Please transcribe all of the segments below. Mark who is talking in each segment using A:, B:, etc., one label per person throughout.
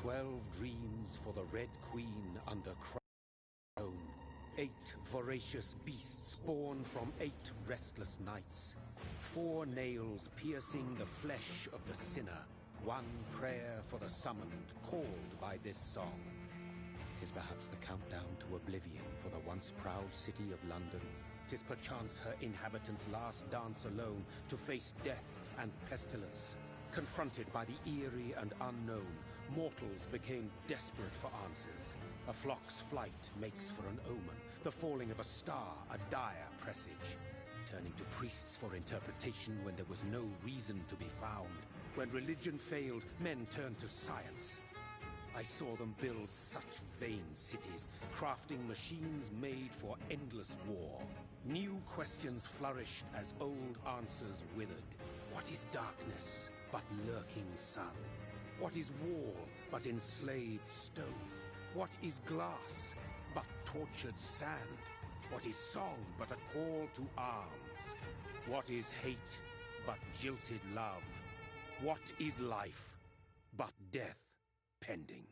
A: 12 dreams for the Red Queen under crown. 8 voracious beasts born from 8 restless nights. 4 nails piercing the flesh of the sinner. 1 prayer for the summoned, called by this song. 'Tis perhaps the countdown to oblivion for the once proud city of London. 'Tis perchance her inhabitants' last dance alone to face death and pestilence. Confronted by the eerie and unknown, mortals became desperate for answers. A flock's flight makes for an omen, the falling of a star a dire presage. Turning to priests for interpretation when there was no reason to be found. When religion failed, men turned to science. I saw them build such vain cities, crafting machines made for endless war. New questions flourished as old answers withered. What is darkness but lurking sun? What is wall but enslaved stone? What is glass but tortured sand? What is song but a call to arms? What is hate but jilted love? What is life but death pending?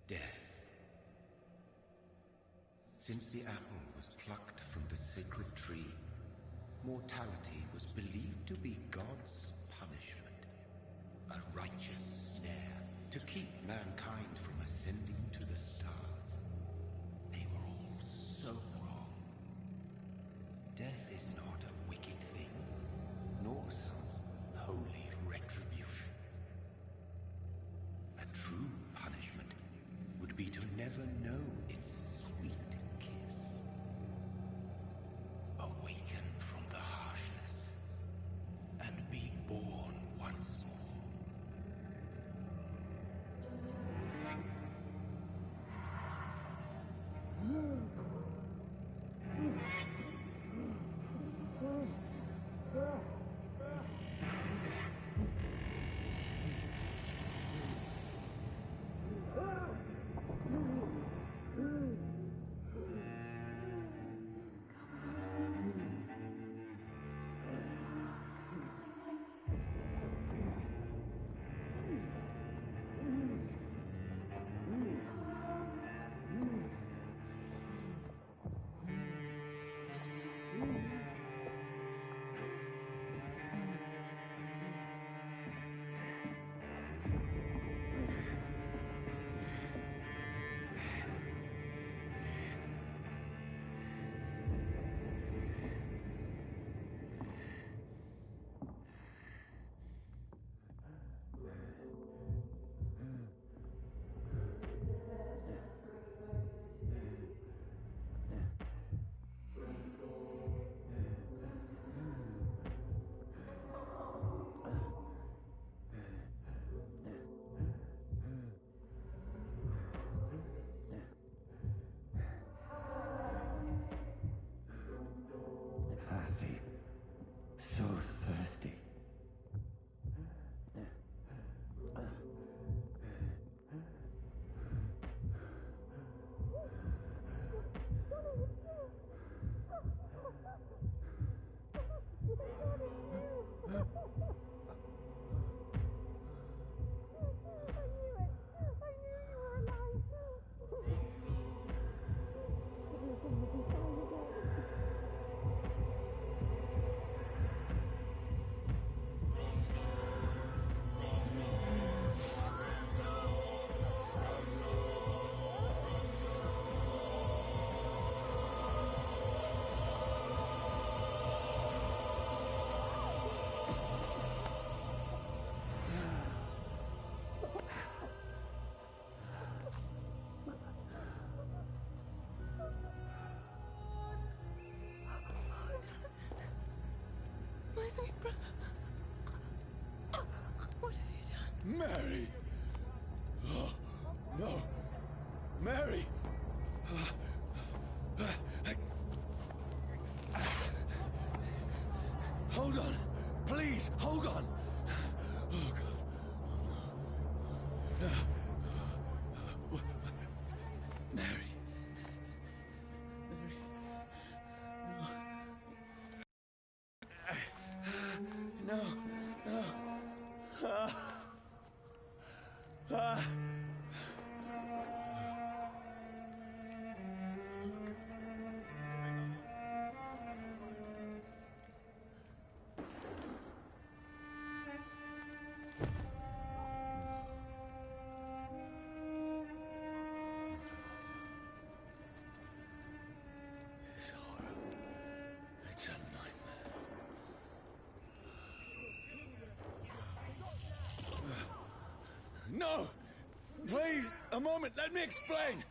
B: Death. Since the apple was plucked from the sacred tree, mortality was believed to be God's punishment, a righteous snare to keep mankind from ascending to the stars. They were all so wrong. Death is not a wicked thing, nor some holy retribution. A true punishment would be to never know its sweet kiss. Awaken from the harshness and be born once more. So thirsty.
C: What have you done?
D: Mary! Oh, no! Mary! Hold on! Please, hold on! Oh, God. No! Please, a moment, let me explain!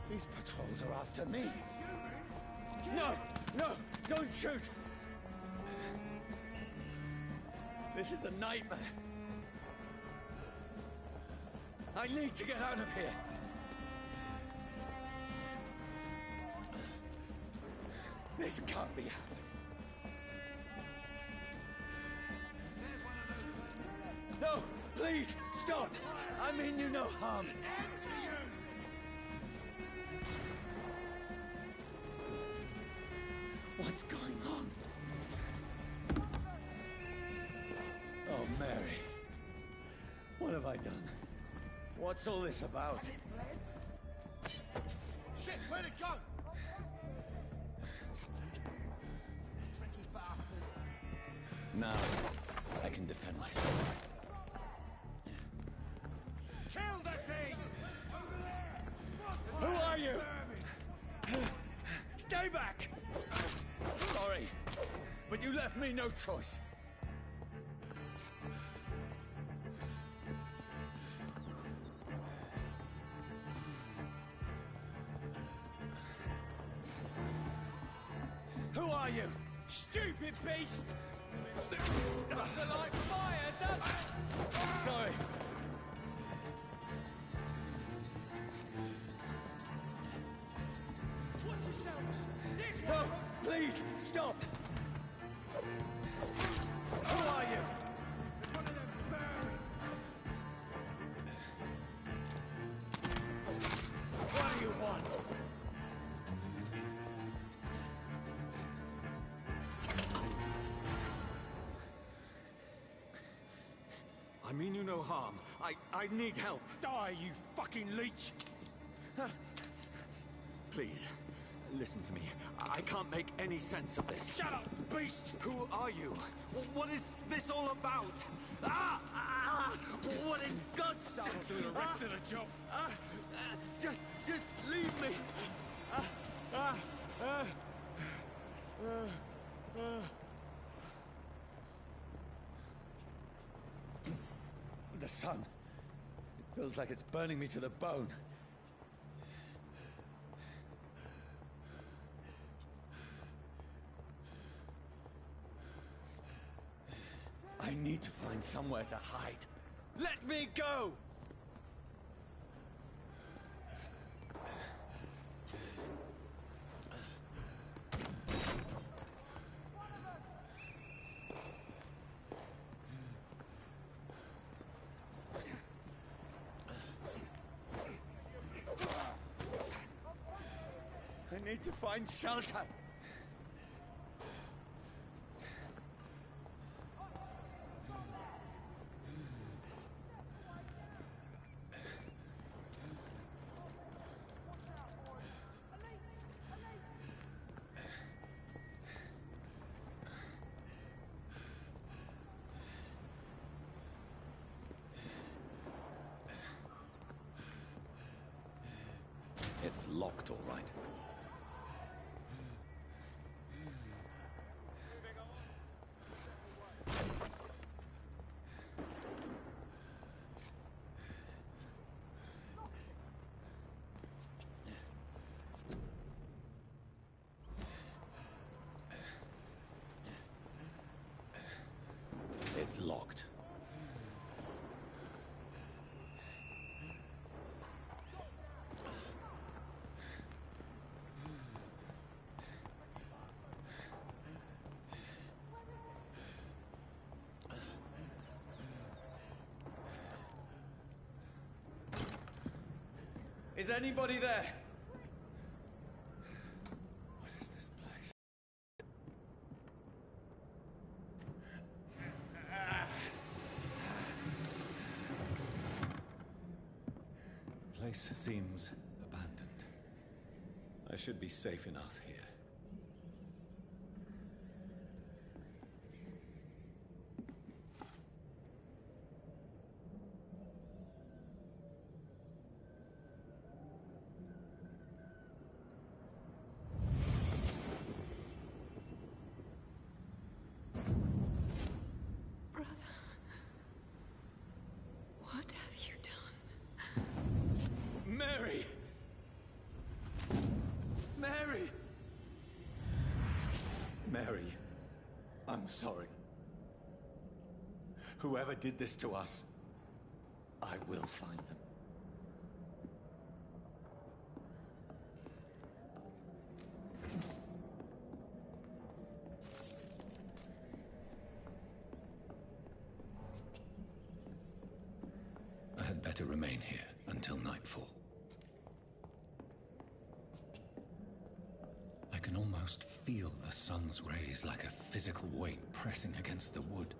D: These patrols are after me. No! No! Don't shoot! This is a nightmare. I need to get out of here. This can't be happening. No, please, stop! I mean you no harm. What's going on? Oh, Mary. What have I done? What's all this about?
C: Shit, where'd it go? Tricky bastards.
D: Now, I can defend myself.
C: Kill that thing!
D: Who are you? Stay back! Sorry, but you left me no choice. Who are you? Stupid beast! That's a light fire, Sorry.
C: Watch yourselves! This
D: No,
C: one!
D: please, stop! Who are you?
C: One of them vermin!
D: What do you want? I mean you no harm. I need help.
C: Die, you fucking leech!
D: Please, listen to me. I can't make any sense of this.
C: Shut up, beast!
D: Who are you? What is this all about? What in God's
C: That'll do the rest of the job.
D: Just leave me. The sun. It feels like it's burning me to the bone. I need to find somewhere to hide. Let me go! I need to find shelter. It's locked, all right. It's locked. Is anybody there? What is this place? The place seems abandoned. I should be safe enough here.
E: I'm sorry. Whoever did this to us, I will find them.
F: I had better remain here until nightfall. I can almost feel the sun's rays like a physical weight pressing against the wood.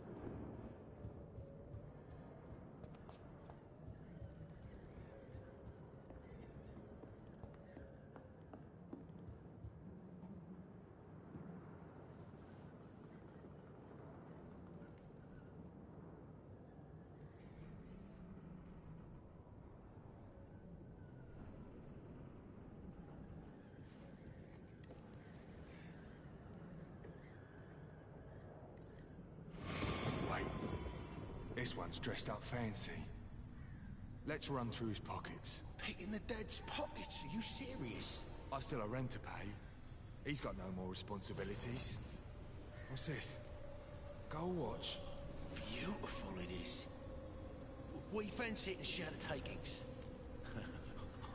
C: This one's dressed up fancy. Let's run through his pockets.
G: Picking the dead's pockets? Are you serious?
C: I've still a rent to pay. He's got no more responsibilities. What's this? Gold watch.
G: Beautiful it is. We fancy it to share the takings.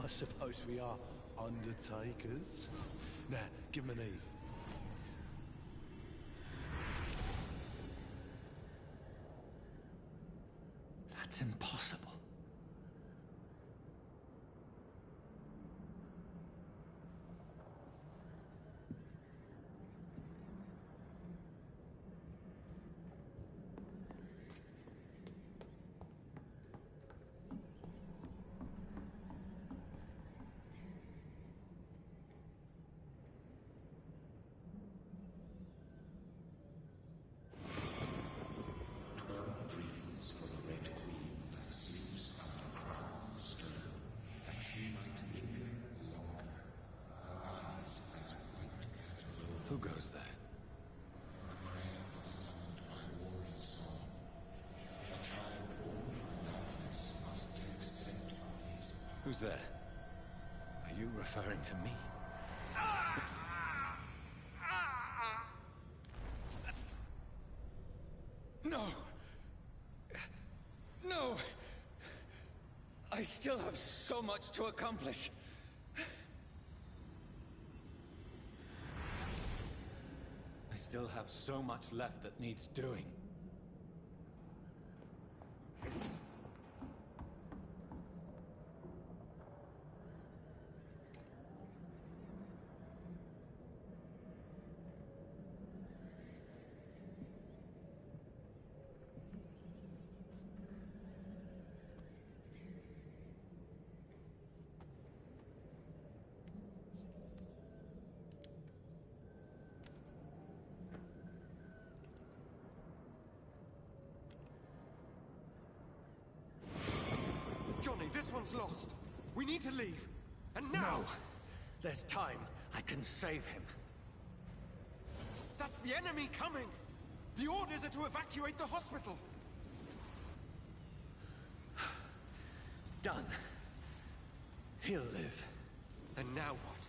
G: I suppose we are undertakers. Now, give him an Eve.
E: That's impossible.
F: Who goes there? Who's there? Are you referring to me?
E: No! No! I still have so much to accomplish. I still have so much left that needs doing.
C: Johnny, this one's lost. We need to leave. And now!
E: No! There's time. I can save him.
C: That's the enemy coming! The orders are to evacuate the hospital!
E: Done. He'll live. And now what?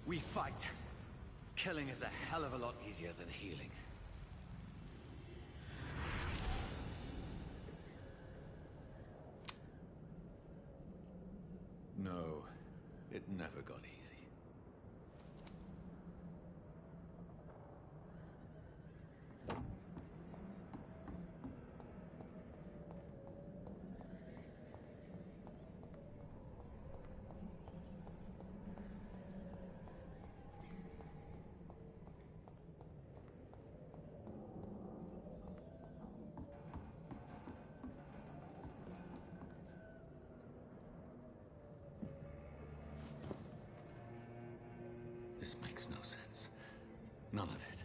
E: We fight. Killing is a hell of a lot easier than healing. No, it never got easy. This makes no sense. None of it.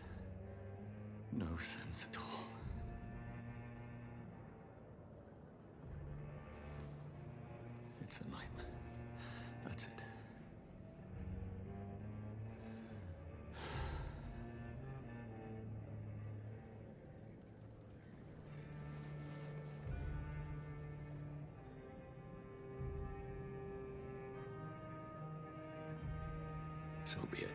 E: No sense at all. It's a nightmare. That's it. So be it.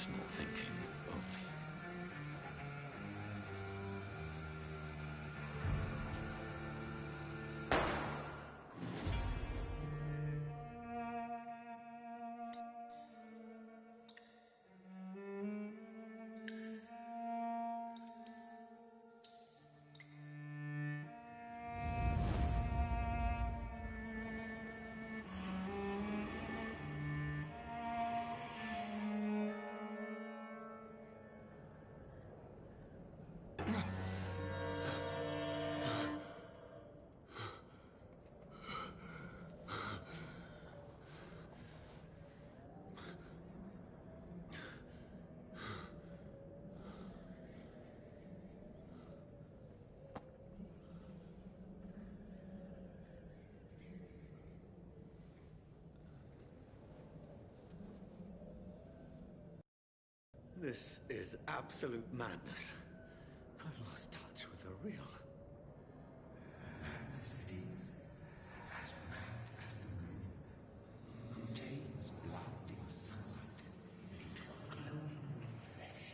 F: rational thinking only.
E: This is absolute madness. I've lost touch with the real.
B: Madness it is, as mad as the moon, who takes blood in sunlight into a glowing reflesh.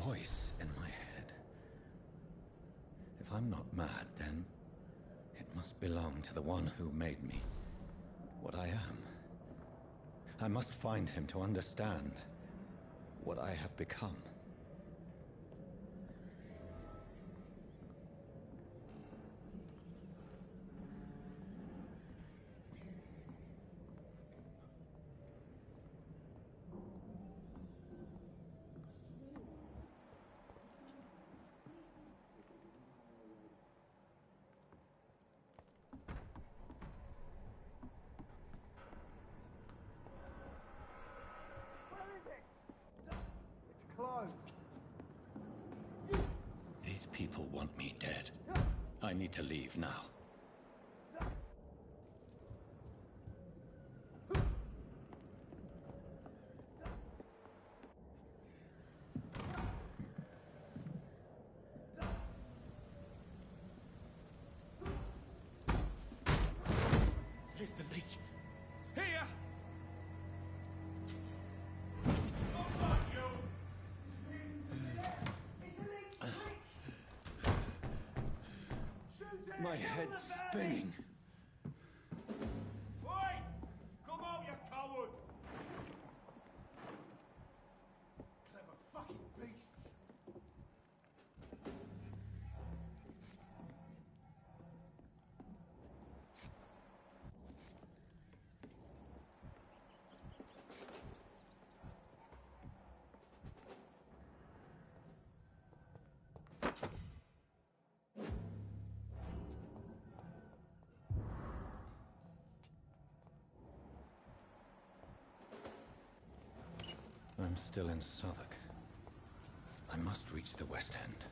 F: Voice in my head. If I'm not mad, then it must belong to the one who made me what I am. I must find him to understand what I have become. These people want me dead. I need to leave now.
D: Here's the leech. Here! Oh, fuck you!
F: My head's spinning.
D: Oi! Come out, you coward! Clever fucking beast.
F: I'm still in Southwark. I must reach the West End.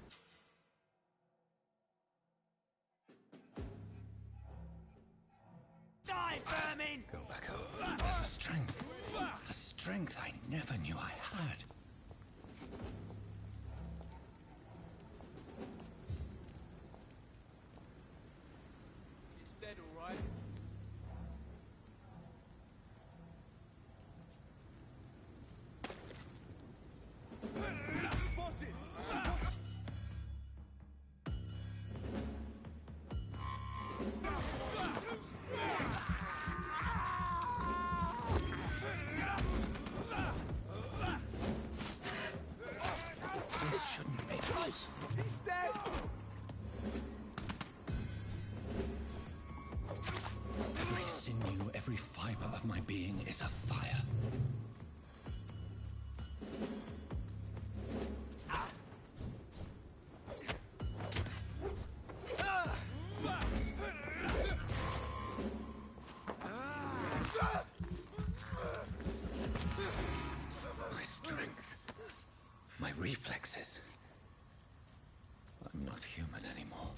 D: Die, vermin!
F: Go back home. There's a strength I never knew I had.
D: It's dead, all right. Spotted!
F: This shouldn't be close.
D: He's dead!
F: Every sinew, every fiber of my being is afire. My strength, my reflexes. I'm not human anymore.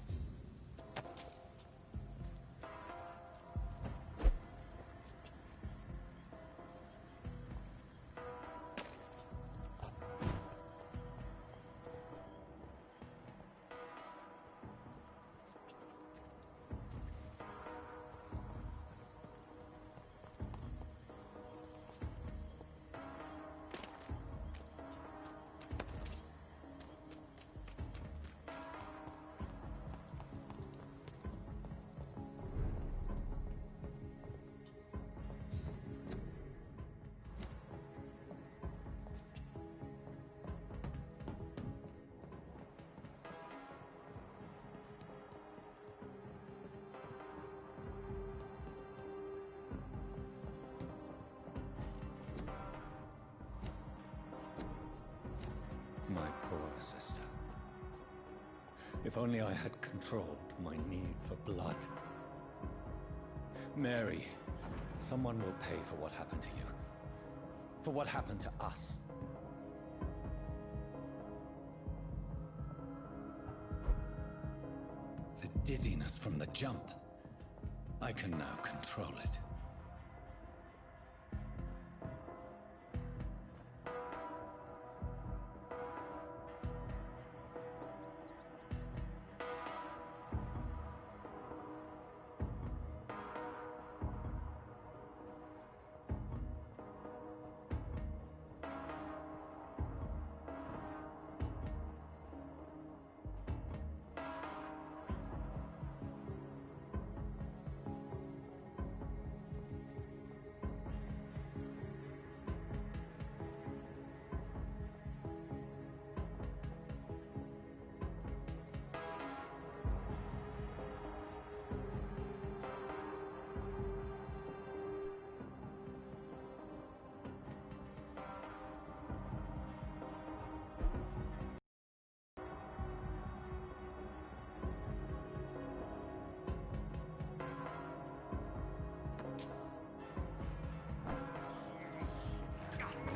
F: My poor sister. If only I had controlled my need for blood. Mary, someone will pay for what happened to you. For what happened to us. The dizziness from the jump. I can now control it.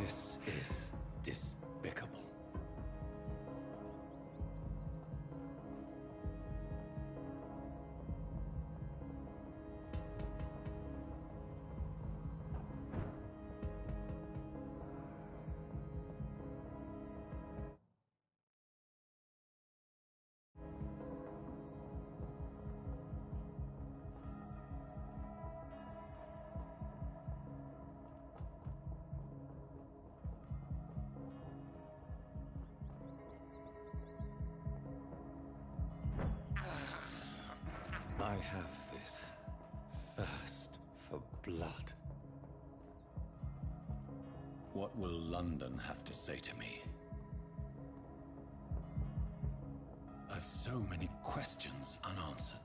F: This is despicable. have this thirst for blood. What will London have to say to me? I've so many questions unanswered.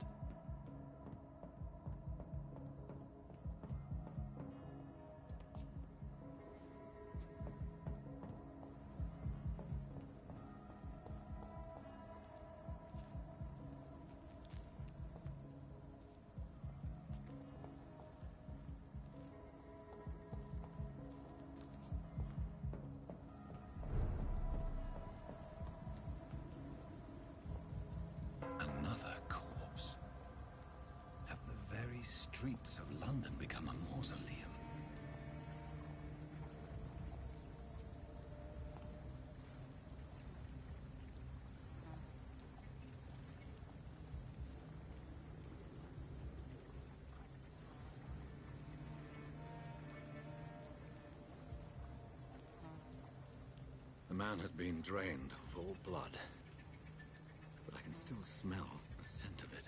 F: Another corpse. Have the very streets of London become a mausoleum? The man has been drained of all blood, but I can still smell the scent of it.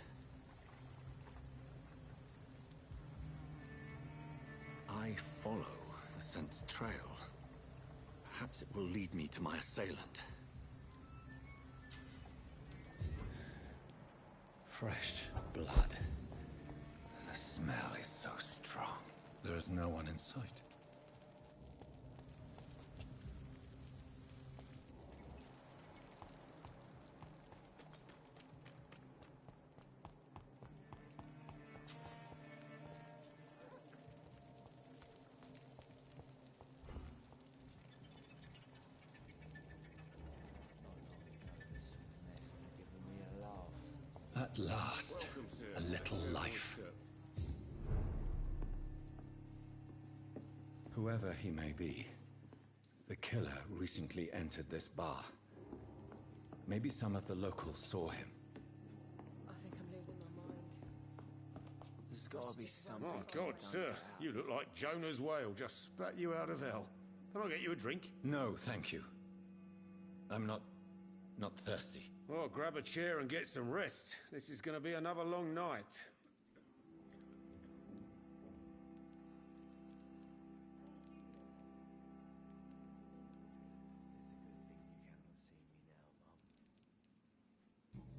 F: I follow the scent's trail. Perhaps it will lead me to my assailant. Fresh blood. The smell is so strong. There is no one in sight. At last, a little life. Whoever he may be, the killer recently entered this bar. Maybe some of the locals saw him.
H: I think I'm losing my mind.
G: There's gotta be something.
I: My God, sir, you look like Jonah's whale just spat you out of hell. Can I get you a drink?
F: No, thank you. I'm not thirsty.
I: Well, grab a chair and get some rest. This is going to be another long night.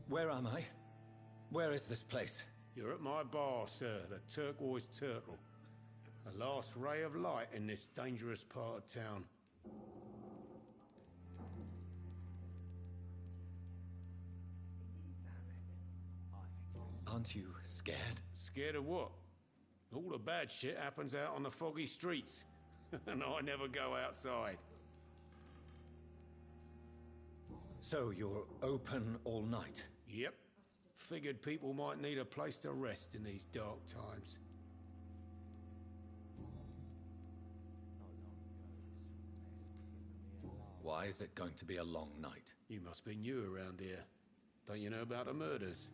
F: Where am I? Where is this place?
I: You're at my bar, sir, the Turquoise Turtle. The last ray of light in this dangerous part of town.
F: Aren't you scared?
I: Scared of what? All the bad shit happens out on the foggy streets. And I never go outside.
F: So you're open all night?
I: Yep. Figured people might need a place to rest in these dark times.
F: Why is it going to be a long night?
I: You must be new around here. Don't you know about the murders?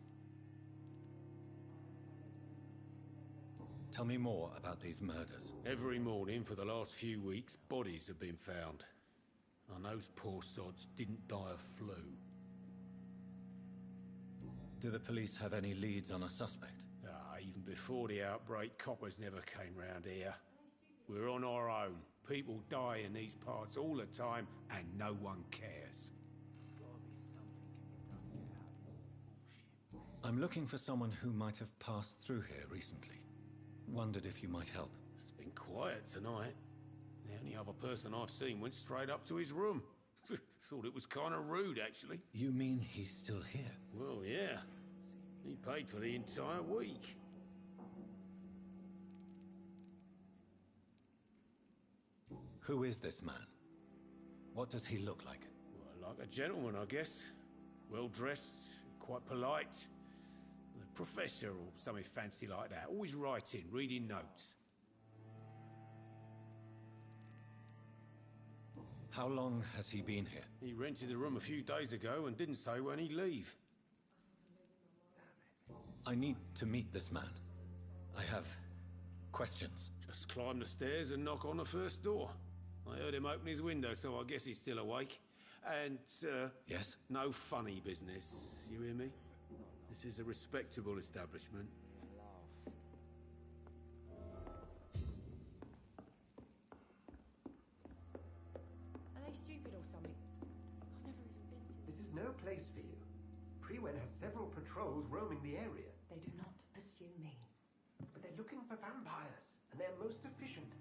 F: Tell me more about these murders.
I: Every morning for the last few weeks, bodies have been found. And those poor sods didn't die of flu.
F: Do the police have any leads on a suspect?
I: Even before the outbreak, coppers never came round here. We're on our own. People die in these parts all the time, and no one cares.
F: I'm looking for someone who might have passed through here recently. Wondered if you might help.
I: It's been quiet tonight. The only other person I've seen went straight up to his room. Thought it was kind of rude, actually.
F: You mean he's still here?
I: Well, yeah. He paid for the entire week.
F: Who is this man? What does he look like?
I: Well, like a gentleman, I guess. Well-dressed, quite polite. A professor or something fancy like that. Always writing, reading notes.
F: How long has he been here?
I: He rented the room a few days ago and didn't say when he'd leave.
F: I need to meet this man. I have questions.
I: Just climb the stairs and knock on the first door. I heard him open his window, so I guess he's still awake. And,
F: Yes?
I: no funny business, you hear me? This is a respectable establishment.
J: place for you. Prewen has several patrols roaming the area.
K: They do not pursue me.
J: But they're looking for vampires, and they're most efficient.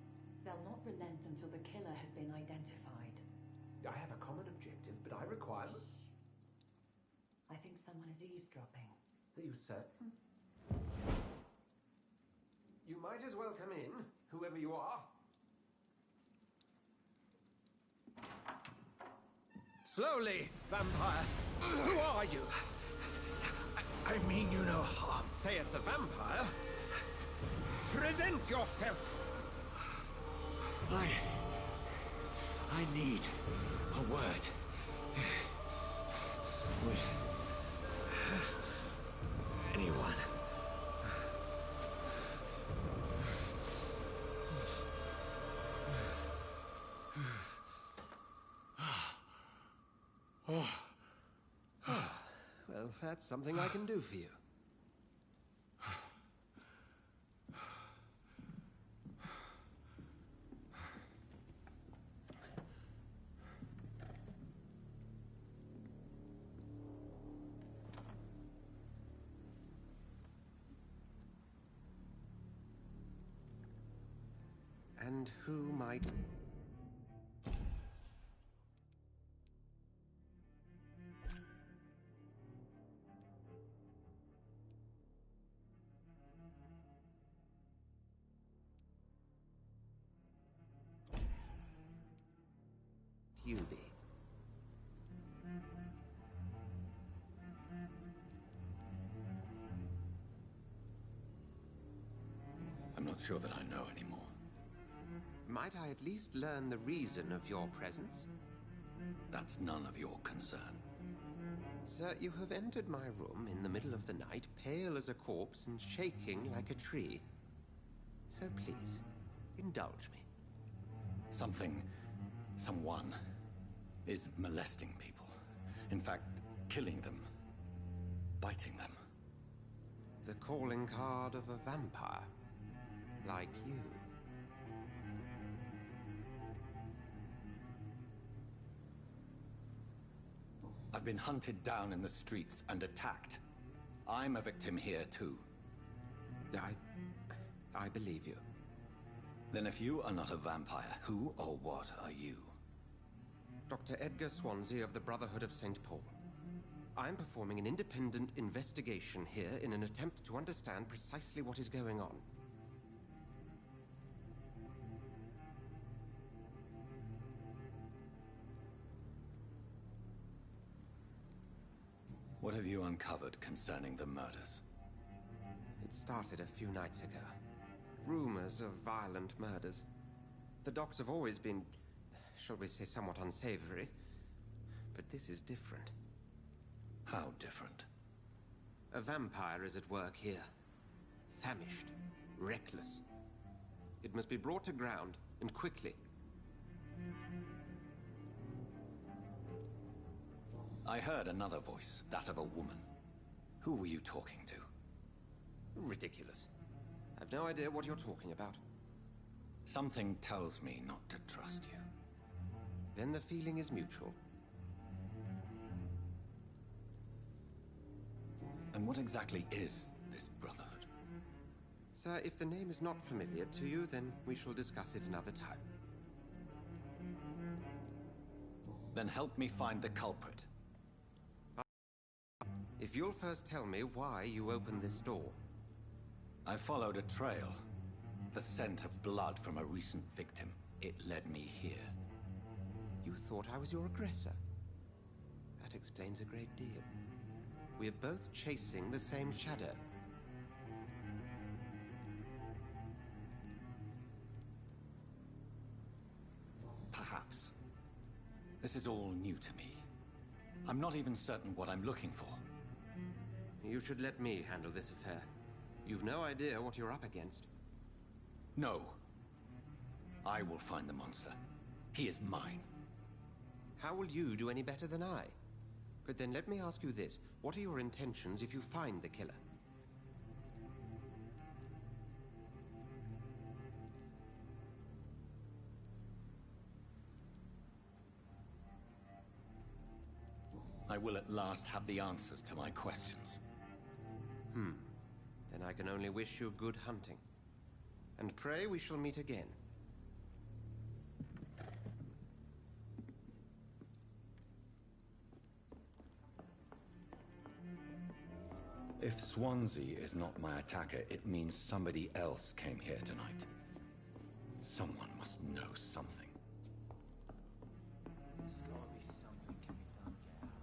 K: They'll not relent until the killer has been identified.
J: I have a common objective, but I require...
K: I think someone is eavesdropping.
J: Are you certain? You might as well come in, whoever you are.
E: Slowly, vampire. Who are you?
C: I mean you no harm.
E: Saith the vampire. Present yourself.
C: I need a word. With anyone.
J: Well, that's something I can do for you. And who might... you be?
F: I'm not sure that I know anymore.
J: Might I at least learn the reason of your presence?
F: That's none of your concern.
J: Sir, you have entered my room in the middle of the night, pale as a corpse and shaking like a tree. So please, indulge me.
F: Someone is molesting people. In fact, killing them. Biting them.
J: The calling card of a vampire. Like you.
F: I've been hunted down in the streets and attacked. I'm a victim here, too.
J: I believe you.
F: Then if you are not a vampire, who or what are you?
J: Dr. Edgar Swansea of the Brotherhood of St. Paul. I'm performing an independent investigation here in an attempt to understand precisely what is going on.
F: What have you uncovered concerning the murders?
J: It started a few nights ago. Rumors of violent murders. The docks have always been, shall we say, somewhat unsavory. But this is different.
F: How different?
J: A vampire is at work here. Famished. Reckless. It must be brought to ground, and quickly.
F: I heard another voice, that of a woman. Who were you talking to?
J: Ridiculous. I've no idea what you're talking about.
F: Something tells me not to trust you.
J: Then the feeling is mutual.
F: And what exactly is this Brotherhood?
J: Sir, if the name is not familiar to you, then we shall discuss it another time.
F: Then help me find the culprit.
J: If you'll first tell me why you opened this door.
F: I followed a trail. The scent of blood from a recent victim. It led me here.
J: You thought I was your aggressor? That explains a great deal. We're both chasing the same shadow.
F: Perhaps. This is all new to me. I'm not even certain what I'm looking for.
J: You should let me handle this affair. You've no idea what you're up against.
F: No. I will find the monster. He is mine.
J: How will you do any better than I? But then let me ask you this. What are your intentions if you find the killer?
F: I will at last have the answers to my questions.
J: Then I can only wish you good hunting. And pray we shall meet again.
F: If Swansea is not my attacker, it means somebody else came here tonight. Someone must know something.
D: There's gotta be something can be done,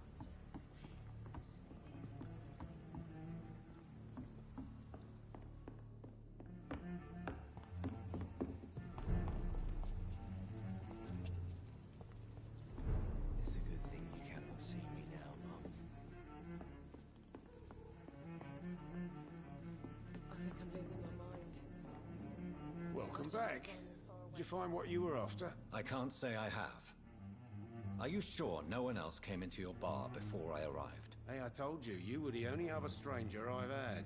D: It's a good thing you cannot see me now, Mum.
H: I think I'm losing my mind.
I: Welcome back. Did you find what you were after?
F: I can't say I have. Are you sure no one else came into your bar before I arrived?
I: Hey, I told you, you were the only other stranger I've had.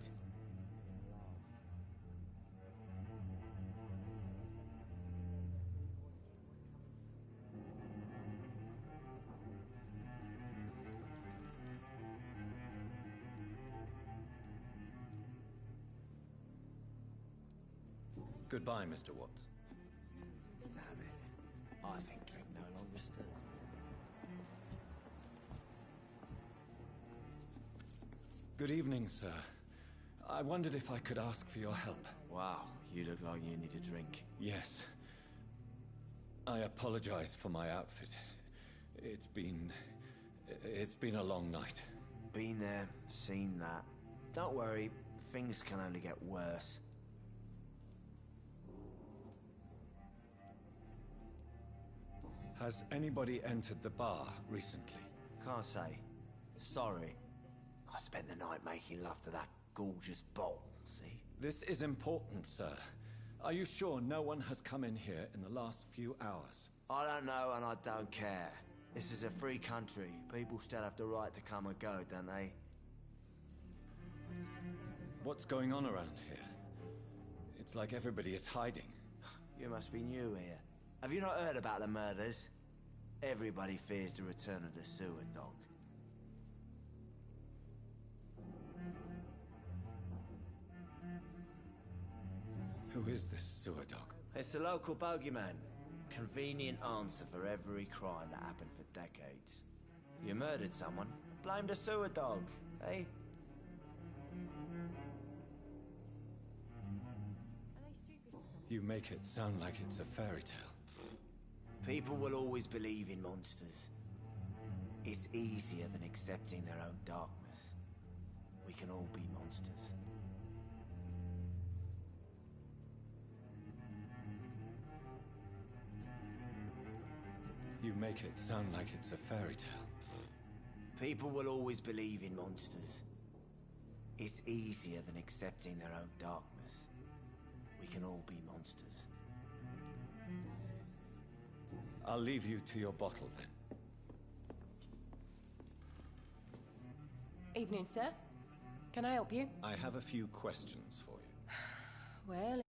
F: Goodbye, Mr. Watts.
D: Damn it. I think drink no longer stood.
F: Good evening, sir. I wondered if I could ask for your help.
D: Wow, you look like you need a drink.
F: Yes. I apologize for my outfit. It's been a long night.
D: Been there, seen that. Don't worry, things can only get worse.
F: Has anybody entered the bar recently?
D: Can't say. Sorry. I spent the night making love to that gorgeous bottle, see?
F: This is important, sir. Are you sure no one has come in here in the last few hours?
D: I don't know and I don't care. This is a free country. People still have the right to come and go, don't they?
F: What's going on around here? It's like everybody is hiding.
D: You must be new here. Have you not heard about the murders? Everybody fears the return of the sewer dog.
F: Who is this sewer dog?
D: It's the local bogeyman. Convenient answer for every crime that happened for decades. You murdered someone, blame the sewer dog, eh?
F: You make it sound like it's a fairy tale.
D: People will always believe in monsters. It's easier than accepting their own darkness. We can all be monsters.
F: You make it sound like it's a fairy tale.
D: People will always believe in monsters. It's easier than accepting their own darkness. We can all be monsters.
F: I'll leave you to your bottle then.
H: Evening, sir. Can I help you?
F: I have a few questions for you.
H: Well...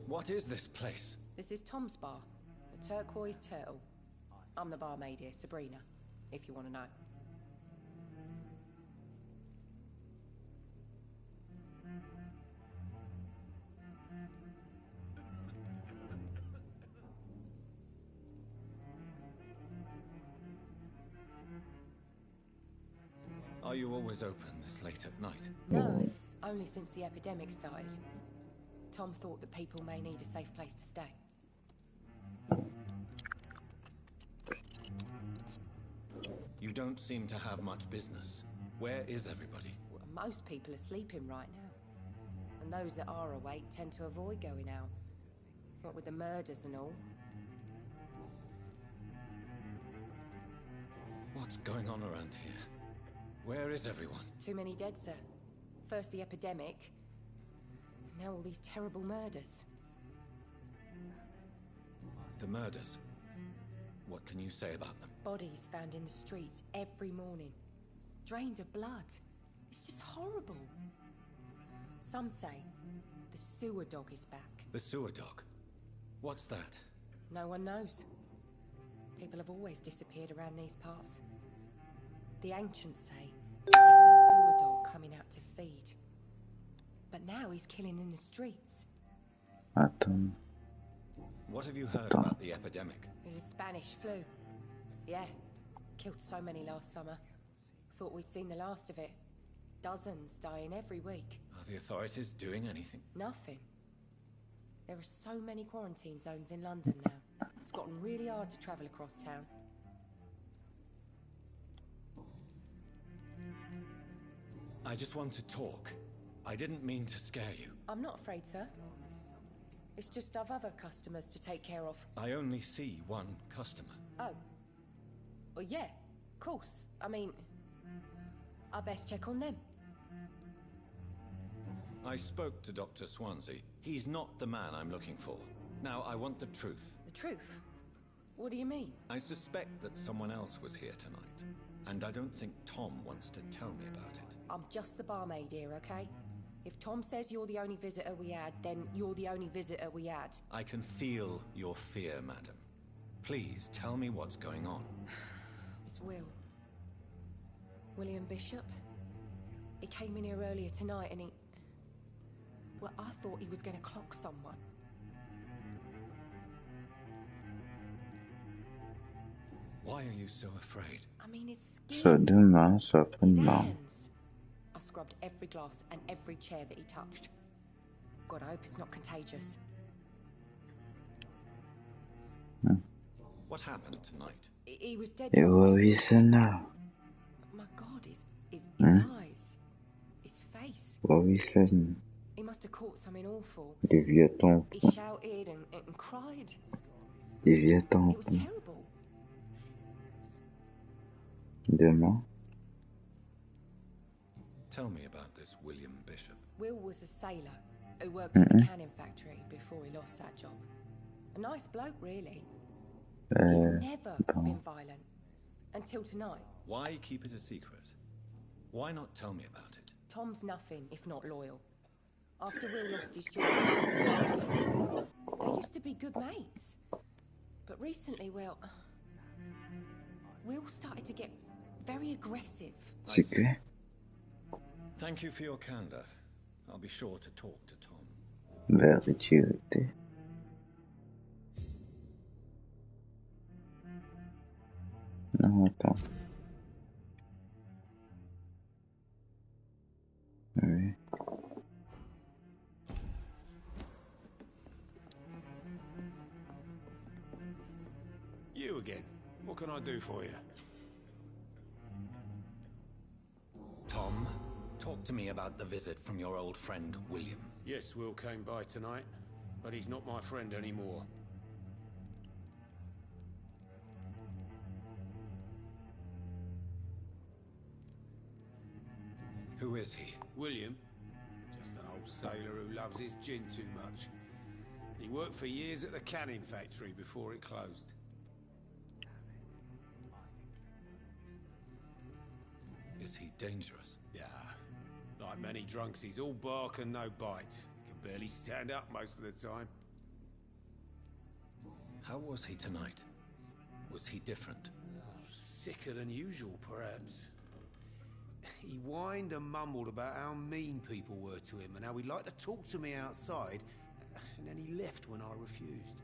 F: What is this place?
H: This is Tom's bar, the Turquoise Turtle. I'm the barmaid here, Sabrina, if you want to know.
F: Are you always open this late at night?
H: No, it's only since the epidemic started. Tom thought that people may need a safe place to stay.
F: You don't seem to have much business. Where is everybody?
H: Well, most people are sleeping right now. And those that are awake tend to avoid going out. What with the murders and all.
F: What's going on around here? Where is everyone?
H: Too many dead, sir. First the epidemic, now all these terrible murders.
F: The murders? What can you say about them?
H: Bodies found in the streets every morning. Drained of blood. It's just horrible. Some say the sewer dog is back.
F: The sewer dog? What's that?
H: No one knows. People have always disappeared around these parts. The ancients say it's the sewer dog coming out to feed. But now he's killing in the streets.
L: Attends.
F: What have you heard about the epidemic?
H: There's a Spanish flu. Yeah. Killed so many last summer. Thought we'd seen the last of it. Dozens dying every week.
F: Are the authorities doing anything?
H: Nothing. There are so many quarantine zones in London now. It's gotten really hard to travel across town.
F: I just want to talk. I didn't mean to scare you.
H: I'm not afraid, sir. It's just I've other customers to take care of.
F: I only see one customer.
H: Oh. Well, yeah, of course. I mean, I best check on them.
F: I spoke to Dr. Swansea. He's not the man I'm looking for. Now, I want the truth.
H: The truth? What do you mean?
F: I suspect that someone else was here tonight. And I don't think Tom wants to tell me about it.
H: I'm just the barmaid here, okay? If Tom says you're the only visitor we had, then you're the only visitor we had.
F: I can feel your fear, madam. Please tell me what's going on.
H: It's Will. William Bishop. He came in here earlier tonight and he... Well, I thought he was going to clock someone.
F: Why are you so afraid?
H: I mean, his skin...
L: Soit demain, soit
H: his
L: après-demain.
H: hands. I scrubbed every glass and every chair that he touched. God, I hope it's not contagious.
F: What happened tonight?
H: He was dead.
L: Et vad visar now?
H: My God, his eyes, his face.
L: Vad visar nu?
H: He must have caught something awful.
L: Des vieux temps.
H: He shouted and cried.
L: Des vieux temps.
H: It was terrible.
L: Demain.
F: Tell me about this William Bishop.
H: Will was a sailor who worked at the canning factory before he lost that job. A nice bloke, really. He's never been violent. Until tonight.
F: Why keep it a secret? Why not tell me about it?
H: Tom's nothing if not loyal. After Will lost his job, they used to be good mates. But recently, well, Will started to get very aggressive.
L: Secret.
F: Thank you for your candor. I'll be sure to talk to Tom.
L: Vérité. Non, attends. Oui.
I: You again. What can I do for you?
F: Tom, talk to me about the visit from your old friend, William.
I: Yes, Will came by tonight, but he's not my friend anymore.
F: Who is he?
I: William? Just an old sailor who loves his gin too much. He worked for years at the canning factory before it closed.
F: Is he dangerous?
I: Yeah. Like many drunks, he's all bark and no bite. Can barely stand up most of the time.
F: How was he tonight? Was he different?
I: Sicker than usual, perhaps. He whined and mumbled about how mean people were to him and how he'd like to talk to me outside, and then he left when I refused.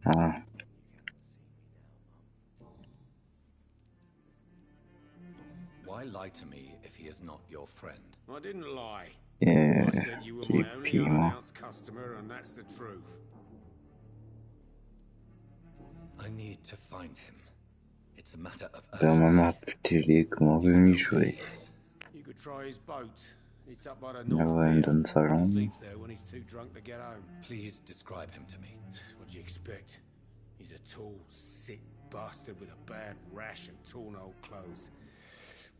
L: Ah.
F: Why Why lie to me if he is not your friend?
A: I didn't lie.
L: Yeah,
A: I said you were my only
L: piment.
A: unannounced customer, and that's the truth.
F: I need to find him. It's a matter of
L: Dans ma map
F: urgency.
L: télé, comment venir jouer?
A: You could try his boat. It's up by the
L: Ah
A: North
L: ouais, il me
A: Pier.
L: donne sa
A: He
L: jambe.
A: sleeps there when he's too drunk to get home.
F: Please describe him to me.
A: What'd you expect? He's a tall, sick bastard with a bad rash and torn old clothes.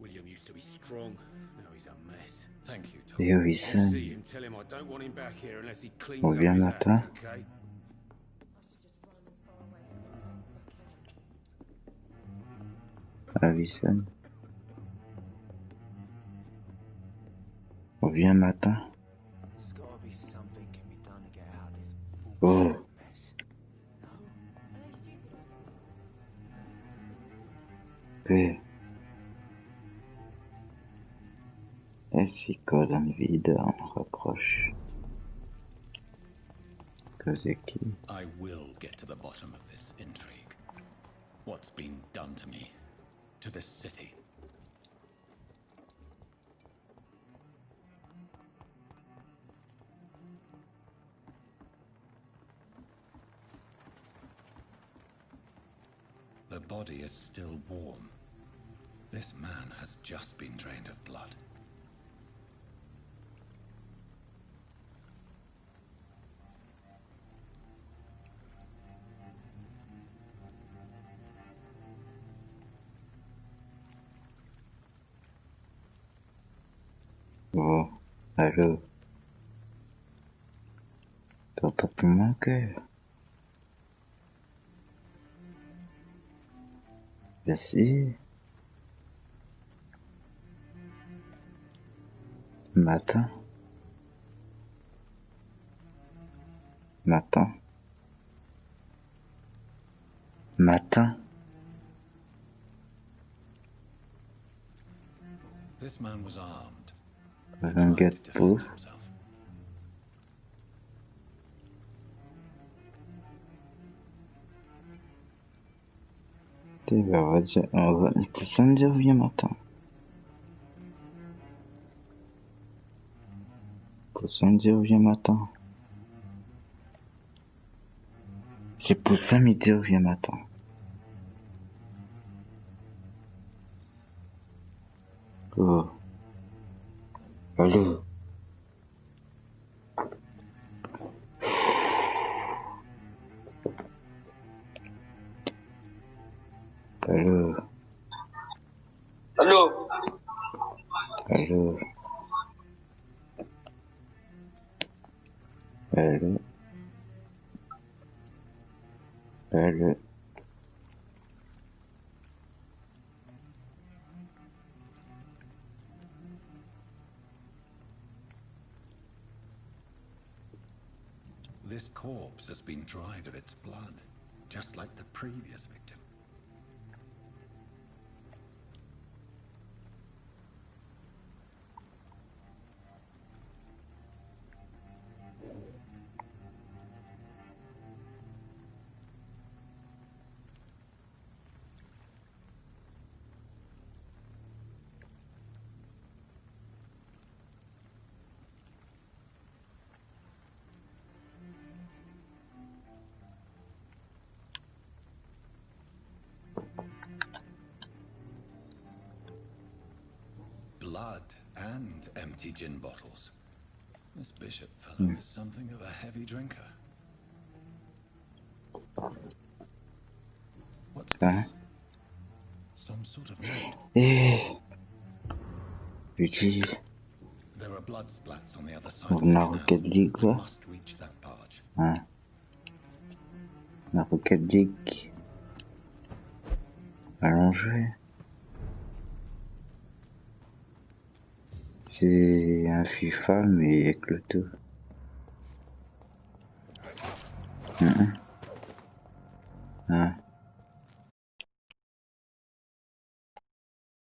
A: William used to be strong. Now he's a mess.
F: Thank you, Tom.
L: Et oui,
A: You
L: ça.
A: see him, tell him I don't want him back here unless he cleans
L: On
A: up
L: vient
A: his
L: matin.
A: act, okay?
L: Ah oui, ça. On vient matin.
D: There's gotta be something can be done to get out of this
L: Oh.
D: mess.
L: P. Et si code en vide, on raccroche. Kozeki.
F: I will get to the bottom of this intrigue. What's been done to me? To this city? The body is still warm. This man has just been drained of blood.
L: Oh, allô. T'entends plus mon cœur. Ben si. Matin. Matin. Matin.
F: This man was armed.
L: Un gars de peau. On va plus samedi ou bien matin. Pour samedi ou bien matin. C'est pour samedi ou bien matin. Oh. Allô. Allô.
M: Allô.
L: Allô. Allô. Allô.
F: This corpse has been dried of its blood, just like the previous victim. Blood and empty gin bottles. This bishop fellow is something of a heavy drinker. What's this? Some sort of note.
L: Putain.
F: There are blood splats on the other side
L: On
F: of the
L: a
F: canal.
L: roquette ligue,
F: We
L: quoi.
F: must reach that barge.
L: Hein. La roquette ligue. Allongée. C'est un FIFA mais avec le tout.